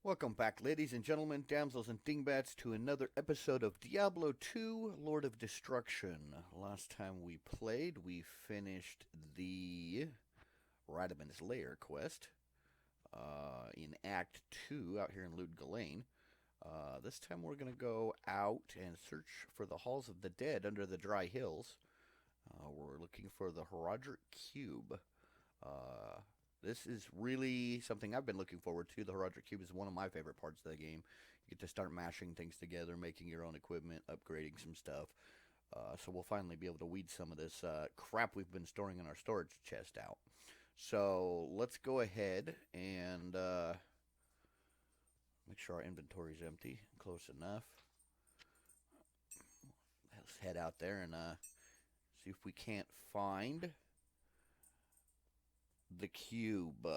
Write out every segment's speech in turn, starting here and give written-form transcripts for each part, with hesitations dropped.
Welcome back, ladies and gentlemen, damsels and dingbats, to another episode of Diablo 2, Lord of Destruction. Last time we played, we finished the Radaman's Lair quest in Act 2 out here in Lud Galen. This time we're going to go out and search for the Halls of the Dead under the Dry Hills. We're looking for the Horadric Cube. This is really something I've been looking forward to. The Horadric Cube is one of my favorite parts of the game. You get to start mashing things together, making your own equipment, upgrading some stuff. So we'll finally be able to weed some of this crap we've been storing in our storage chest out. So let's go ahead and make sure our inventory is empty. Close enough. Let's head out there and see if we can't find the cube.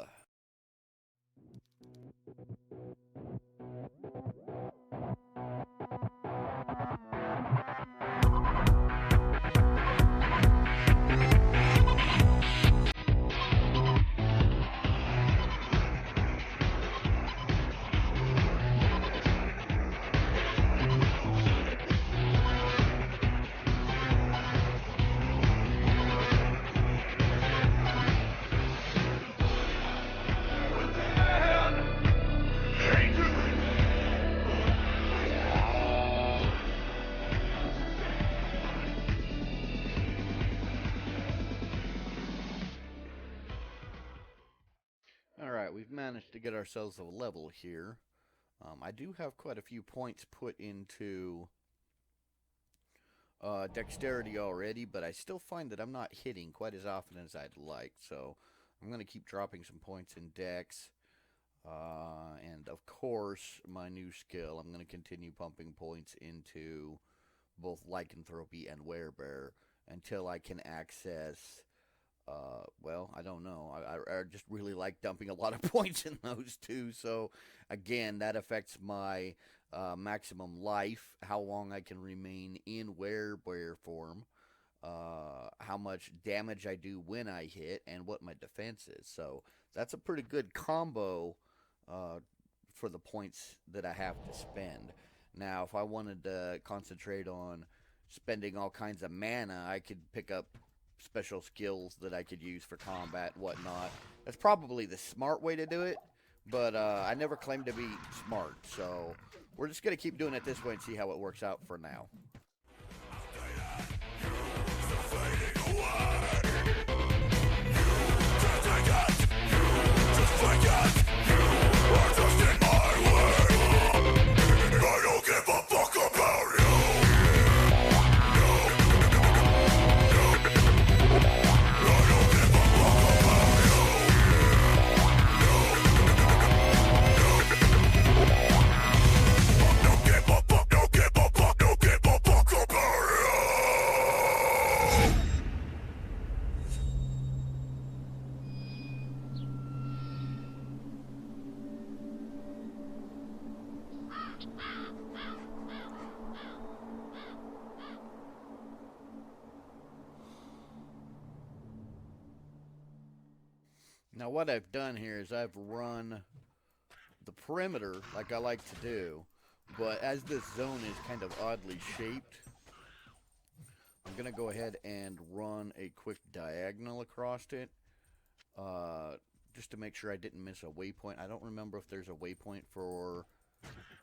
Alright, we've managed to get ourselves a level here. I do have quite a few points put into dexterity already, but I still find that I'm not hitting quite as often as I'd like. So I'm going to keep dropping some points in dex. And of course, my new skill, I'm going to continue pumping points into both lycanthropy and werebear until I can access... well, I don't know. I just really like dumping a lot of points in those two. So, again, that affects my maximum life, how long I can remain in werebear form, how much damage I do when I hit, and what my defense is. So, that's a pretty good combo for the points that I have to spend. Now, if I wanted to concentrate on spending all kinds of mana, I could pick up special skills that I could use for combat and whatnot. That's probably the smart way to do it, but I never claimed to be smart, so we're just going to keep doing it this way and see how it works out for now. Now what I've done here is I've run the perimeter like I like to do, but as this zone is kind of oddly shaped, I'm going to go ahead and run a quick diagonal across it, just to make sure I didn't miss a waypoint. I don't remember if there's a waypoint for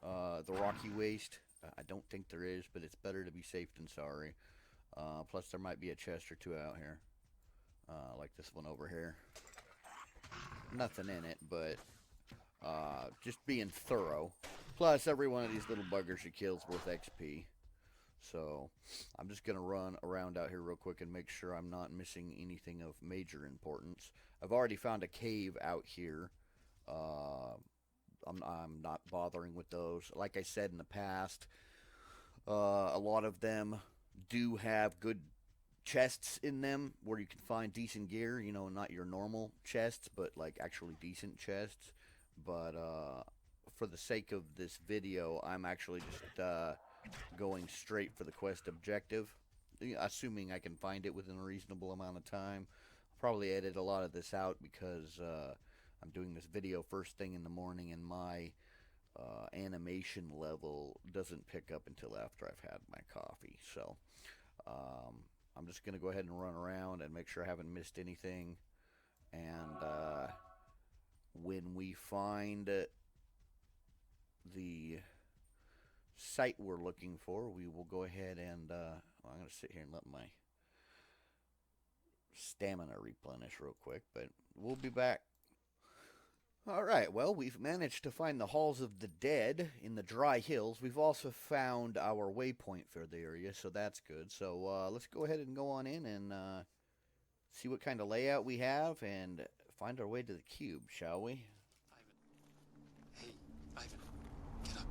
the Rocky Waste. I don't think there is, but it's better to be safe than sorry. Plus there might be a chest or two out here, like this one over here. Nothing in it, but just being thorough. Plus, every one of these little buggers you kill is worth XP. So, I'm just going to run around out here real quick and make sure I'm not missing anything of major importance. I've already found a cave out here. I'm not bothering with those. Like I said in the past, a lot of them do have good chests in them where you can find decent gear, you know, not your normal chests, but like actually decent chests. But for the sake of this video, I'm actually just going straight for the quest objective, assuming I can find it within a reasonable amount of time. I'll probably edit a lot of this out because I'm doing this video first thing in the morning and my animation level doesn't pick up until after I've had my coffee. So um, I'm just going to go ahead and run around and make sure I haven't missed anything. And when we find the site we're looking for, we will go ahead and well, I'm going to sit here and let my stamina replenish real quick, but we'll be back. All right, well, we've managed to find the Halls of the Dead in the Dry Hills. We've also found our waypoint for the area, so that's good. So let's go ahead and go on in and see what kind of layout we have and find our way to the cube, shall we? Ivan. Hey, Ivan, get up.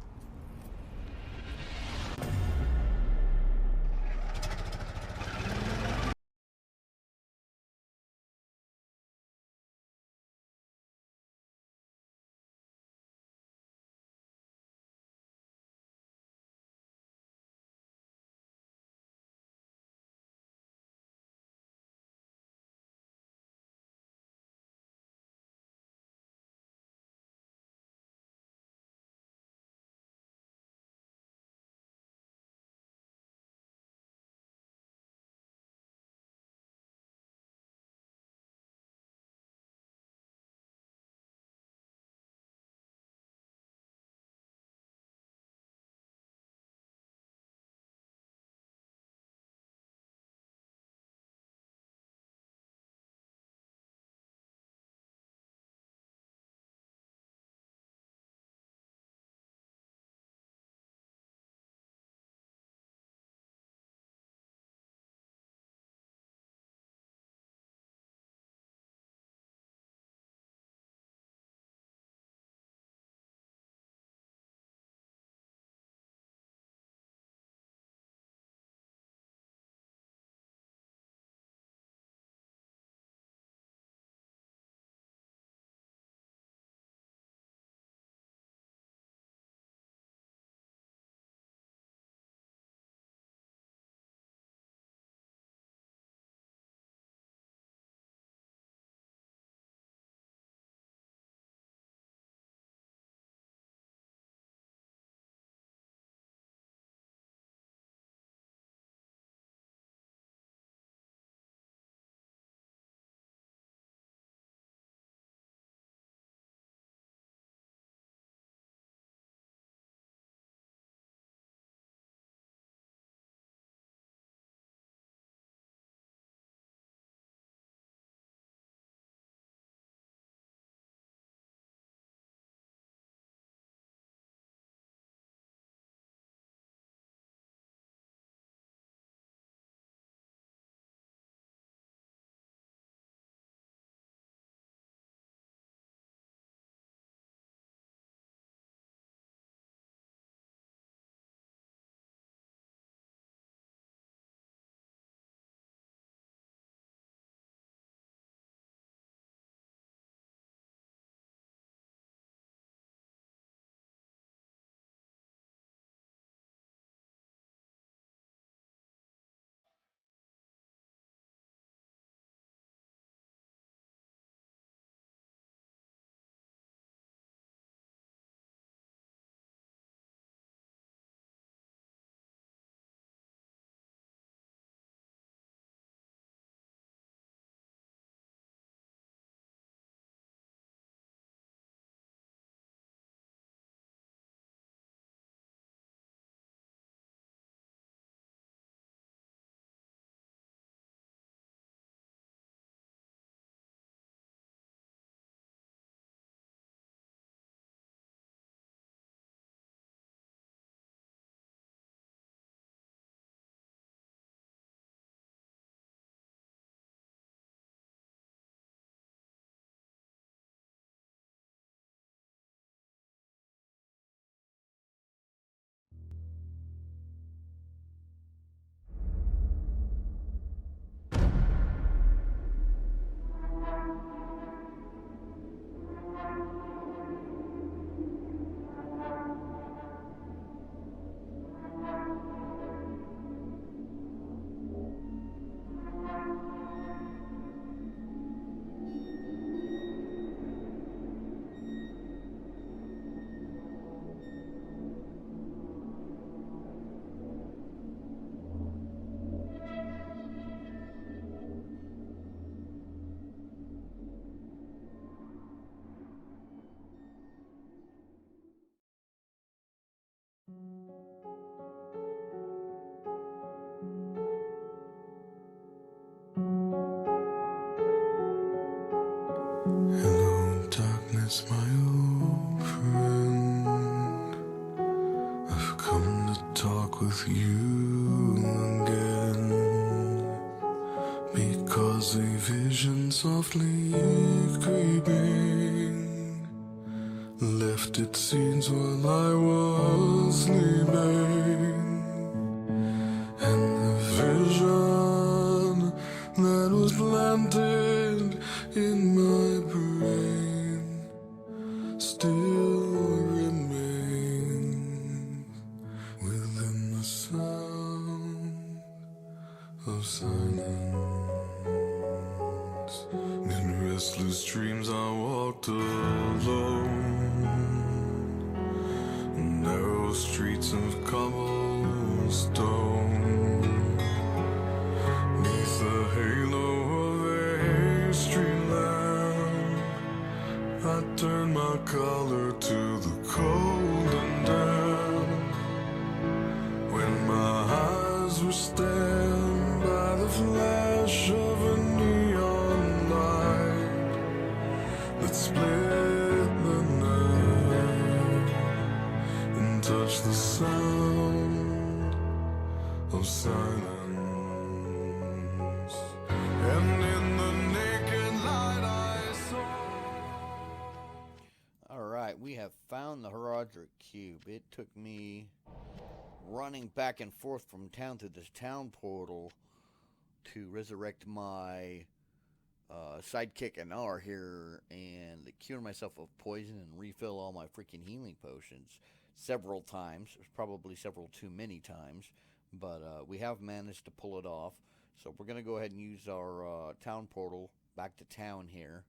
walk with you again, because a vision softly creeping left its seeds while I was sleeping, and the vision that was planted in my brain still remains within the sound of silence. In restless dreams I walked alone, narrow streets of cobblestone, neath the halo of a street lamp. I turned my collar to the cold and damp, when my eyes were stabbed by the flash of a neon light that split the night and touched the sound of silence. And in the naked light I saw. Alright, we have found the Horadric cube. It took me running back and forth from town through this town portal to resurrect my sidekick Anar here and cure myself of poison and refill all my freaking healing potions several times. Probably several too many times, but we have managed to pull it off. So we're going to go ahead and use our town portal back to town here.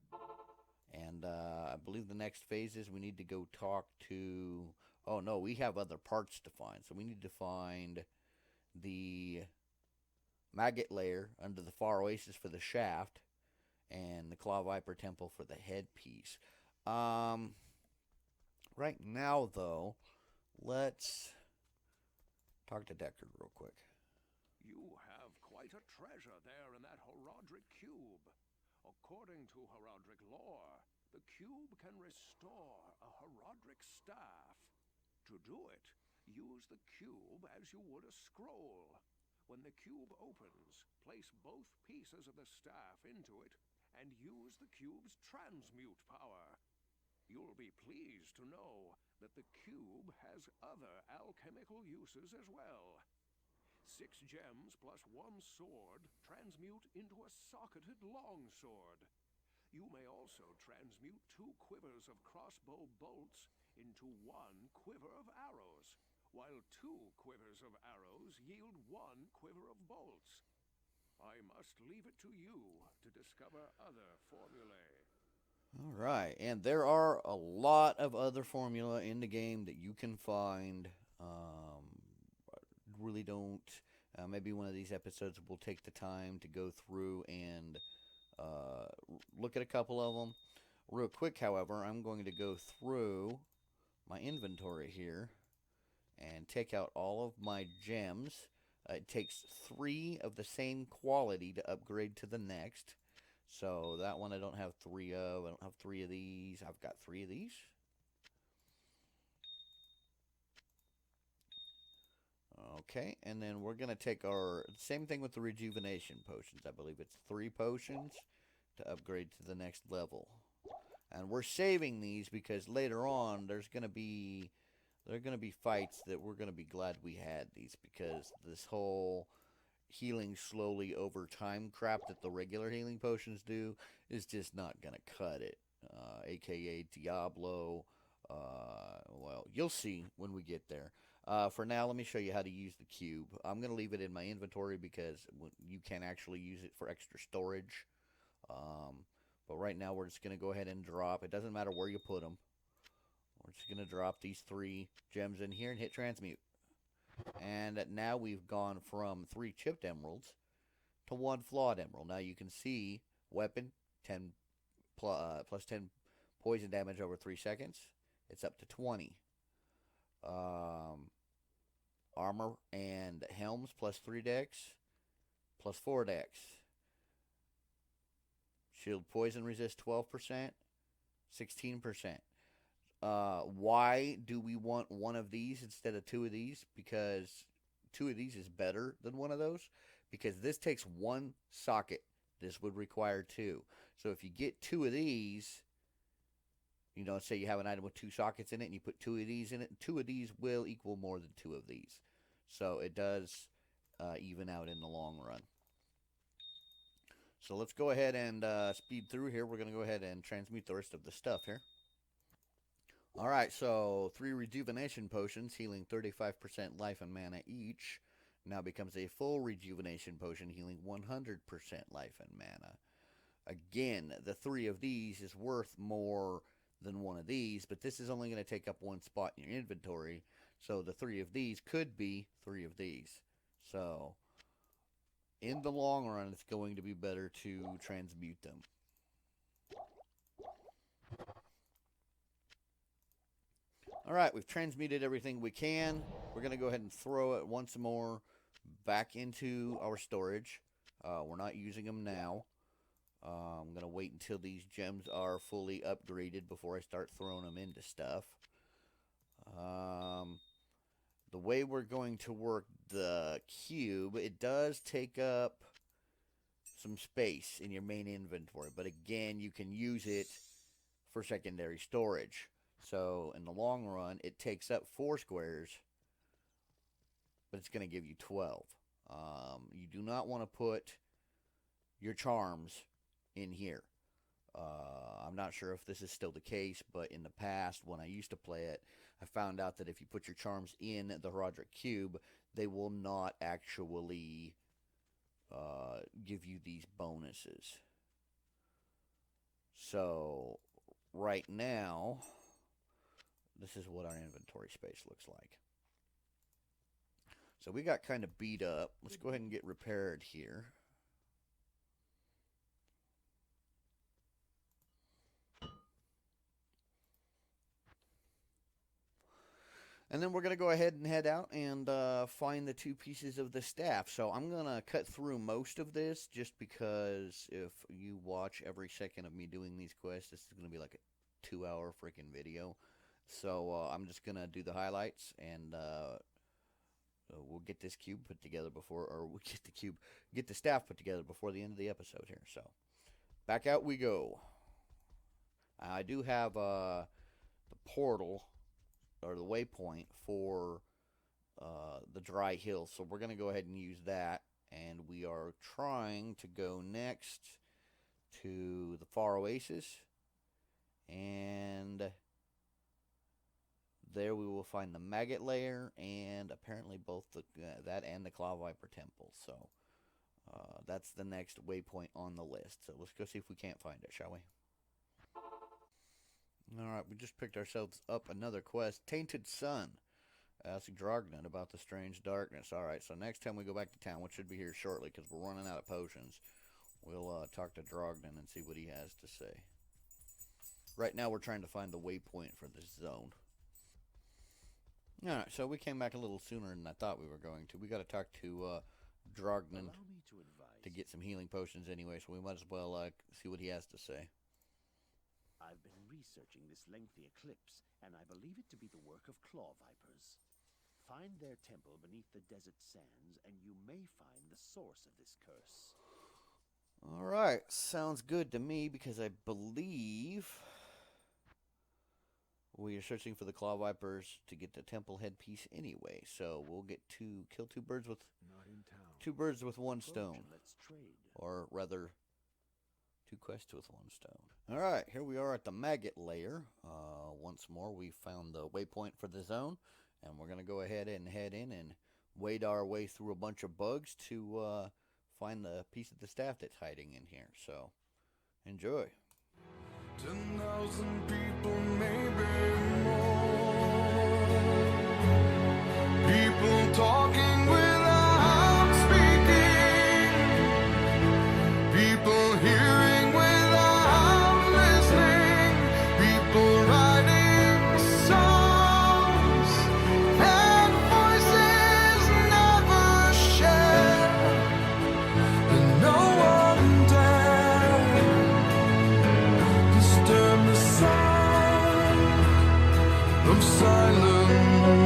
And I believe the next phase is we need to go talk to... Oh, no, we have other parts to find. So we need to find the maggot lair under the far oasis for the shaft and the Claw Viper Temple for the headpiece. Right now, though, let's talk to Deckard real quick. You have quite a treasure there in that Horadric cube. According to Horadric lore, the cube can restore a Horadric staff. To do it, use the cube as you would a scroll. When the cube opens, place both pieces of the staff into it and use the cube's transmute power. You'll be pleased to know that the cube has other alchemical uses as well. 6 gems plus 1 sword transmute into a socketed longsword. You may also transmute 2 quivers of crossbow bolts into 1 quiver of arrows, while 2 quivers of arrows yield 1 quiver of bolts. I must leave it to you to discover other formulae. Alright, and there are a lot of other formula in the game that you can find. Really don't... maybe one of these episodes we'll take the time to go through and look at a couple of them. Real quick, however, I'm going to go through my inventory here and take out all of my gems. It takes 3 of the same quality to upgrade to the next. So that one I don't have 3 of. I don't have 3 of these. I've got 3 of these. Okay, and then we're going to take our... Same thing with the rejuvenation potions. I believe it's 3 potions to upgrade to the next level. And we're saving these because later on there's going to be... There are going to be fights that we're going to be glad we had these, because this whole healing slowly over time crap that the regular healing potions do is just not going to cut it. AKA Diablo. Well, you'll see when we get there. For now, let me show you how to use the cube. I'm going to leave it in my inventory because you can actually use it for extra storage. But right now we're just going to go ahead and drop. It doesn't matter where you put them. We're just going to drop these 3 gems in here and hit transmute. And now we've gone from 3 chipped emeralds to 1 flawed emerald. Now you can see weapon, 10 plus 10 poison damage over 3 seconds. It's up to 20. Armor and helms plus 3 dex, plus 4 dex. Shield poison resist 12%, 16%. Why do we want 1 of these instead of 2 of these? Because 2 of these is better than 1 of those because this takes 1 socket. This would require 2. So if you get 2 of these, you know, say you have an item with 2 sockets in it and you put 2 of these in it, 2 of these will equal more than 2 of these. So it does even out in the long run. So let's go ahead and speed through here. We're going to go ahead and transmute the rest of the stuff here. Alright, so 3 rejuvenation potions healing 35% life and mana each now becomes a full rejuvenation potion healing 100% life and mana. Again, the 3 of these is worth more than 1 of these, but this is only going to take up 1 spot in your inventory. So the 3 of these could be 3 of these. So in the long run, it's going to be better to transmute them. Alright, we've transmuted everything we can. We're going to go ahead and throw it once more back into our storage. We're not using them now. I'm going to wait until these gems are fully upgraded before I start throwing them into stuff. The way we're going to work the cube, it does take up some space in your main inventory. But again, you can use it for secondary storage. So in the long run, it takes up 4 squares, but it's going to give you 12. You do not want to put your charms in here. I'm not sure if this is still the case, but in the past, when I used to play it, I found out that if you put your charms in the Horadric cube, they will not actually give you these bonuses. So right now, this is what our inventory space looks like. So we got kind of beat up. Let's go ahead and get repaired here. And then we're going to go ahead and head out and find the 2 pieces of the staff. So I'm going to cut through most of this just because if you watch every second of me doing these quests, this is going to be like a 2-hour freaking video. So I'm just going to do the highlights and we'll get this cube put together before, or we'll get the staff put together before the end of the episode here. So back out we go. I do have the portal, or the waypoint for the dry hill. So we're going to go ahead and use that. And we are trying to go next to the Far Oasis. And there we will find the Maggot Lair and apparently both that and the Claw Viper Temple. So that's the next waypoint on the list. So let's go see if we can't find it, shall we? Alright, we just picked ourselves up another quest. Tainted Sun. Ask Drognan about the strange darkness. Alright, so next time we go back to town, which should be here shortly because we're running out of potions, we'll talk to Drognan and see what he has to say. Right now we're trying to find the waypoint for this zone. Alright, so we came back a little sooner than I thought we were going to. We got to talk to Drognan to get some healing potions anyway, so we might as well see what he has to say. I've been researching this lengthy eclipse, and I believe it to be the work of claw vipers. Find their temple beneath the desert sands, and you may find the source of this curse. Alright, sounds good to me, because I believe we are searching for the claw vipers to get the temple headpiece anyway. So we'll get to kill 2 birds with one stone. Let's trade. Or rather, 2 quests with 1 stone. Alright, here we are at the Maggot Lair. Once more, we found the waypoint for the zone. And we're going to go ahead and head in and wade our way through a bunch of bugs to find the piece of the staff that's hiding in here. So, enjoy. 10,000 people, maybe more. People talking without speaking. People hearing without listening. People writing songs and voices never shared. And no one dared disturb the sound of silence.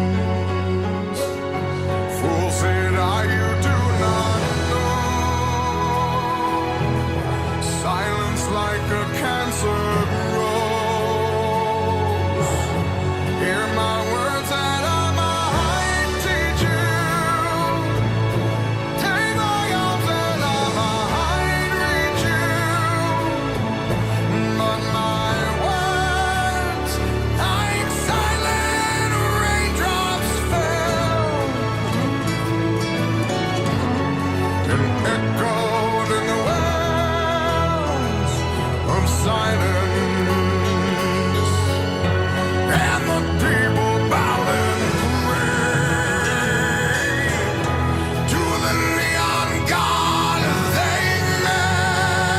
echoed in the wells of silence, and the people bowed and prayed to the neon god they made,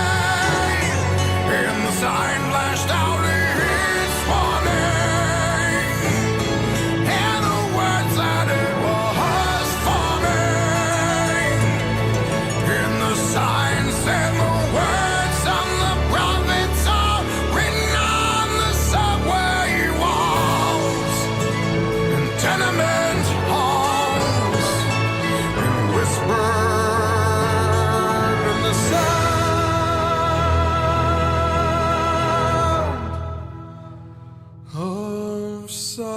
and the sign flashed out his warning, and the words that it was forming. In the sign said the words on the prophets are written on the subway walls and tenement halls, and whispered in the sound of silence.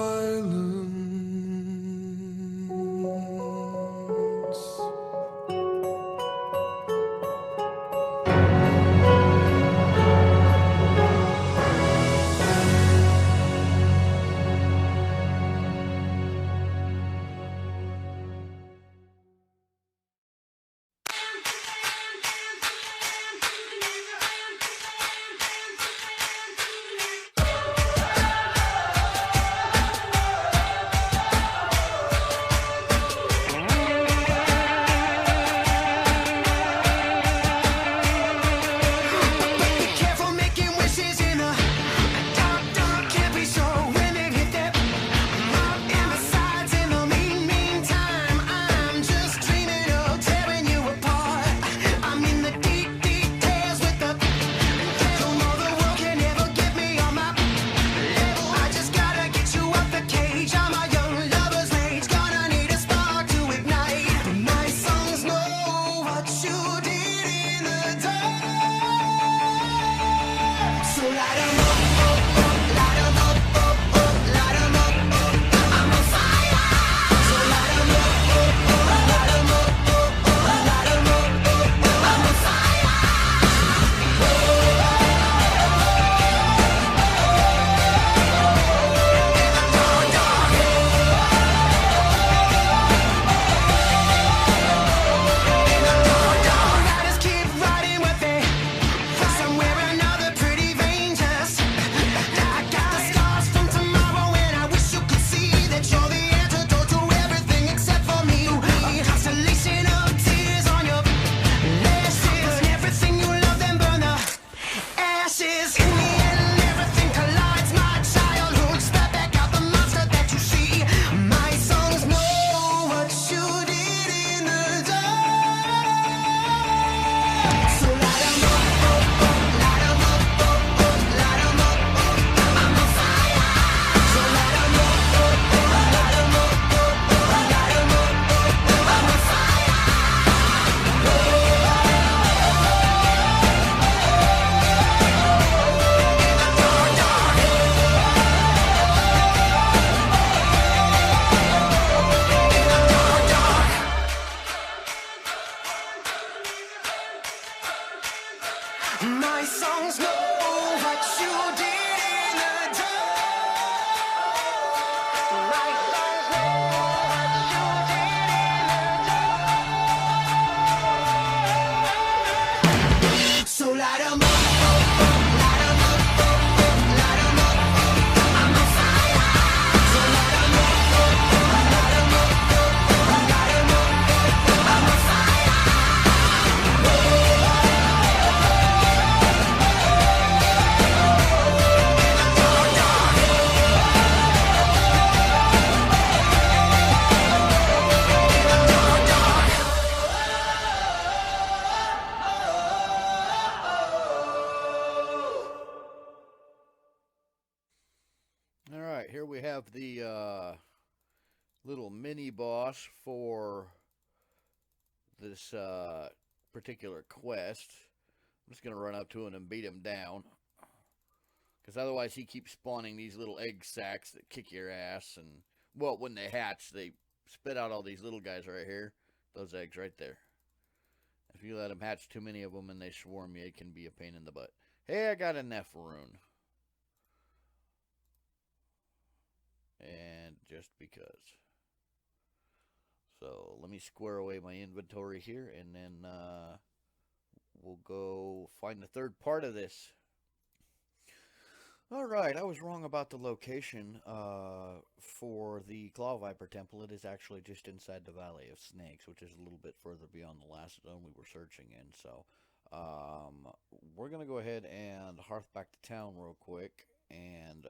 Be careful making wishes in a dark, dark, can't be sure when it hit that mark in the sides. In the meantime, I'm just dreaming of tearing you apart. I'm in the deep details with the don't know the world can never get me on my level. I just gotta get you off the cage. I'm a young lover's rage, gonna need a spark to ignite. My songs know what you did in the dark. So light 'em up, light 'em up, light 'em up, I'm on fire. So light 'em up, light 'em up, light 'em up, I'm on fire. Riders keep riding with it. Somewhere another pretty vein just I got the scars from tomorrow, and I wish you could see that you're the antidote to everything except for me. A constellation of tears on your lashes. Burn everything you love, then burn the ashes. In the end, everything collides. My childhood, spat back out the monster that you see. My songs know what you did in the dark. So light 'em up, light 'em up, light 'em up, I'm on fire. So light 'em up, light 'em up, light 'em up, I'm on fire. My songs know what you did in the dark. My songs know what you did in the dark. So light 'em up, light 'em up, light 'em up, I'm on fire. So light 'em up, light 'em up, light 'em up, I'm on fire. All right, here we have the little mini boss for this particular quest. I'm just going to run up to him and beat him down, because otherwise he keeps spawning these little egg sacs that kick your ass. And, well, when they hatch, they spit out all these little guys right here. Those eggs right there. If you let them hatch too many of them and they swarm you, it can be a pain in the butt. Hey, I got a Nephrune. And just because. So let me square away my inventory here, and then we'll go find the third part of this. Alright, I was wrong about the location for the Claw Viper Temple. It is actually just inside the Valley of Snakes, which is a little bit further beyond the last zone we were searching in. So we're going to go ahead and hearth back to town real quick and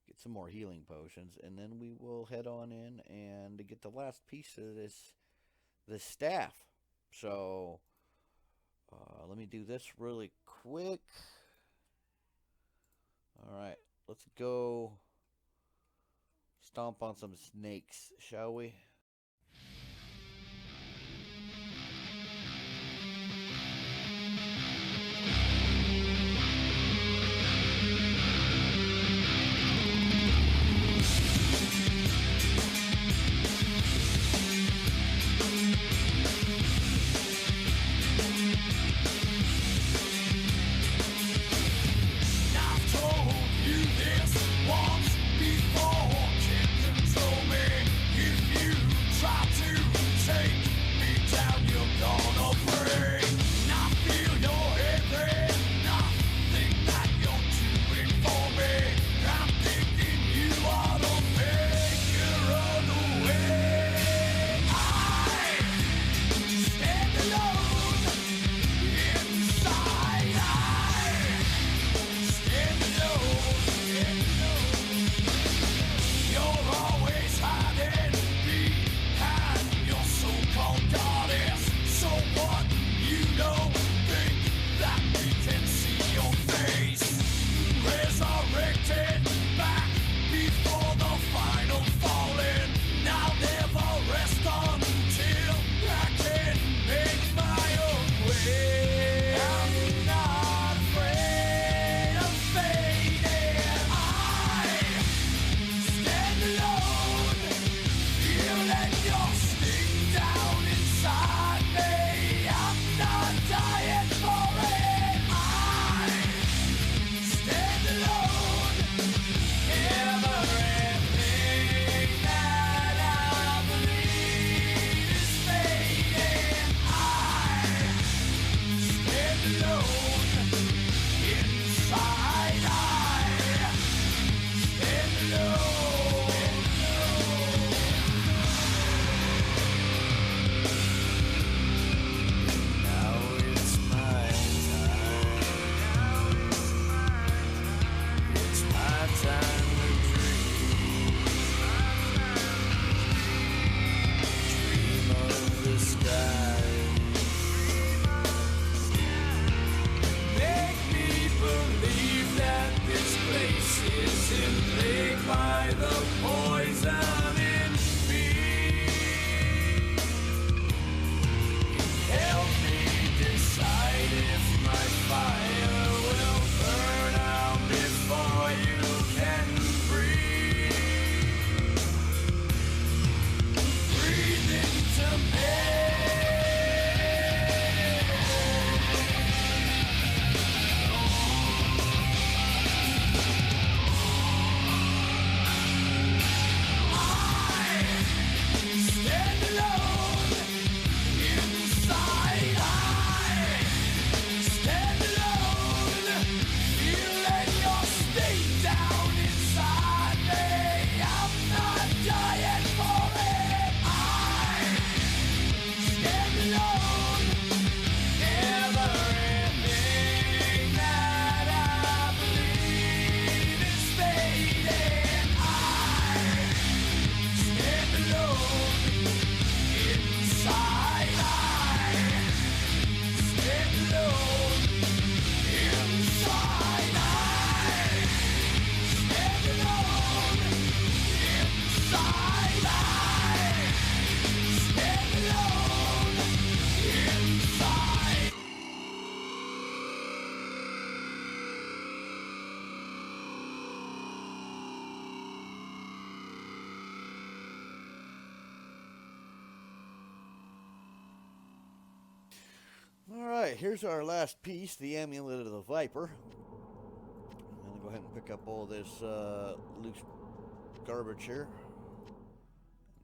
get some more healing potions, and then we will head on in and get the last piece of this staff. So let me do this really quick. Alright, let's go stomp on some snakes, shall we? Alright, here's our last piece, the Amulet of the Viper. I'm going to go ahead and pick up all this loose garbage here.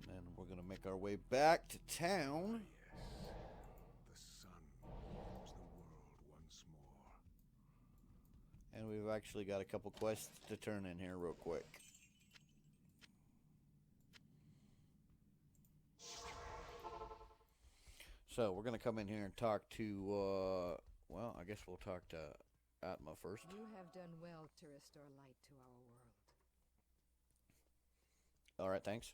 And then we're going to make our way back to town. The sun warms the world once more. And we've actually got a couple quests to turn in here real quick. So we're going to come in here and talk to, well, I guess we'll talk to Atma first. You have done well to restore light to our world. All right, thanks.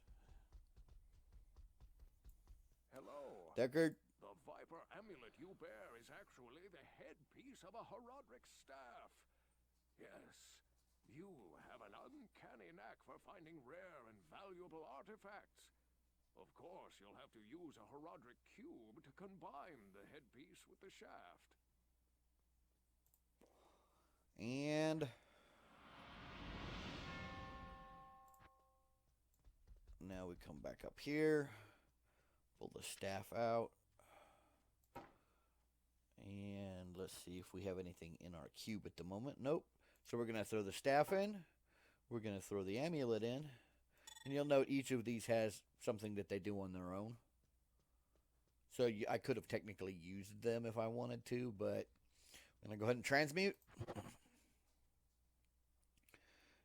Hello. Deckard. The Viper amulet you bear is actually the headpiece of a Horadric staff. Yes, you have an uncanny knack for finding rare and valuable artifacts. Of course, you'll have to use a Horadric cube to combine the headpiece with the shaft. And now we come back up here, pull the staff out, and let's see if we have anything in our cube at the moment. Nope. So we're going to throw the staff in, we're going to throw the amulet in, and you'll note each of these has something that they do on their own. So I could have technically used them if I wanted to, but I'm going to go ahead and transmute.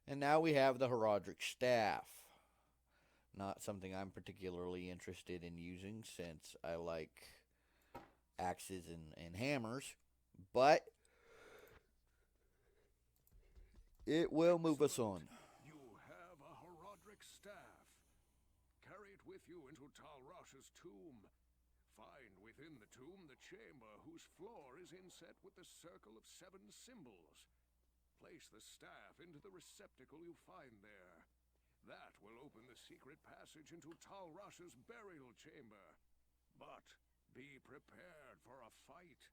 And now we have the Horadric staff. Not something I'm particularly interested in using since I like axes and hammers. But it will move us on. You have a Horadric staff. Carry it with you into Talrash's tomb. Find within the tomb the chamber whose floor is inset with the circle of 7 symbols. Place the staff into the receptacle you find there. That will open the secret passage into Talrash's burial chamber. But be prepared for a fight.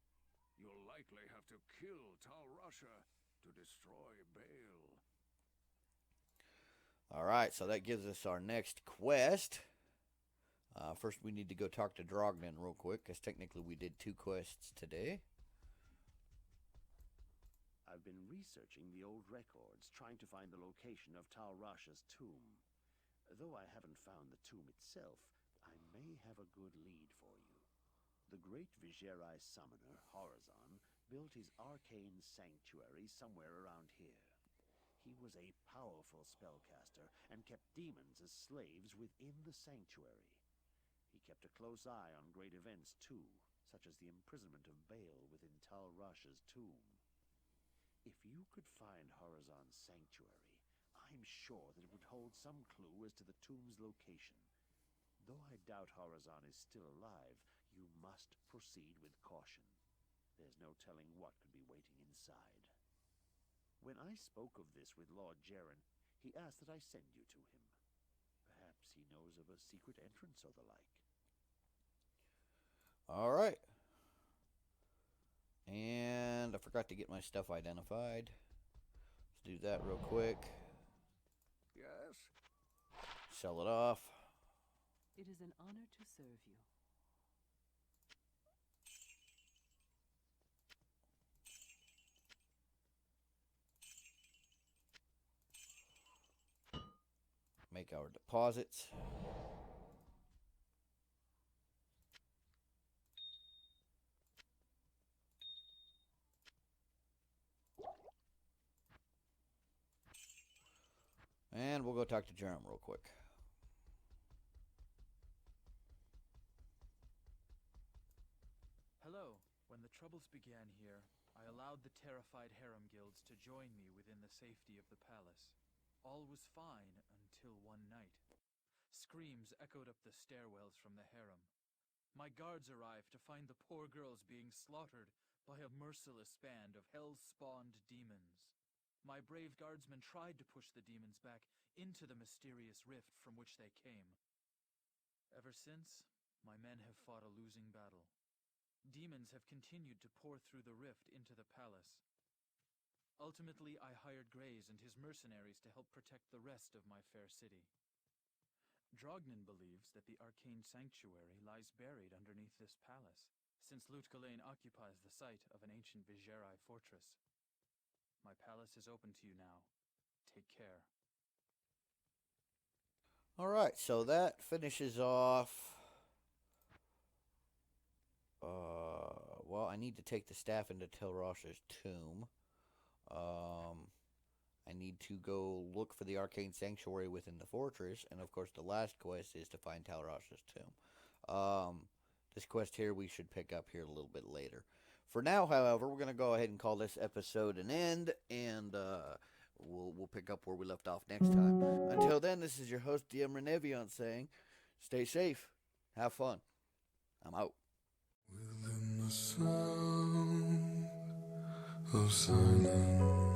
You'll likely have to kill Talrasha to destroy Baal. Alright, so that gives us our next quest. First we need to go talk to Drognin real quick, because technically we did 2 quests today. I've been researching the old records, trying to find the location of Talrasha's tomb. Though I haven't found the tomb itself, I may have a good lead for you. The great Vigerai summoner, Horazon, built his arcane sanctuary somewhere around here. He was a powerful spellcaster and kept demons as slaves within the sanctuary. He kept a close eye on great events too, such as the imprisonment of Baal within Talrasha's tomb. If you could find Horazon's sanctuary, I'm sure that it would hold some clue as to the tomb's location. Though I doubt Horazon is still alive, you must proceed with caution. There's no telling what could be waiting inside. When I spoke of this with Lord Jaren, he asked that I send you to him. Perhaps he knows of a secret entrance or the like. Alright. And I forgot to get my stuff identified. Let's do that real quick. Yes? Sell it off. It is an honor to serve you. Make our deposits. And we'll go talk to Jerem real quick. Hello. When the troubles began here, I allowed the terrified harem guilds to join me within the safety of the palace. All was fine until one night. Screams echoed up the stairwells from the harem. My guards arrived to find the poor girls being slaughtered by a merciless band of hell-spawned demons. My brave guardsmen tried to push the demons back into the mysterious rift from which they came. Ever since, my men have fought a losing battle. Demons have continued to pour through the rift into the palace. Ultimately, I hired Graze and his mercenaries to help protect the rest of my fair city. Drognin believes that the arcane sanctuary lies buried underneath this palace, since Lutgalain occupies the site of an ancient Vigerai fortress. My palace is open to you now. Take care. Alright, so that finishes off. Well, I need to take the staff into Telrash's tomb. I need to go look for the arcane sanctuary within the fortress, and of course, the last quest is to find Telrash's tomb. This quest here we should pick up here a little bit later. For now, however, we're going to go ahead and call this episode an end, and we'll pick up where we left off next time. Until then, this is your host, DM Renevion, saying, stay safe, have fun. I'm out. Within the sound of silence.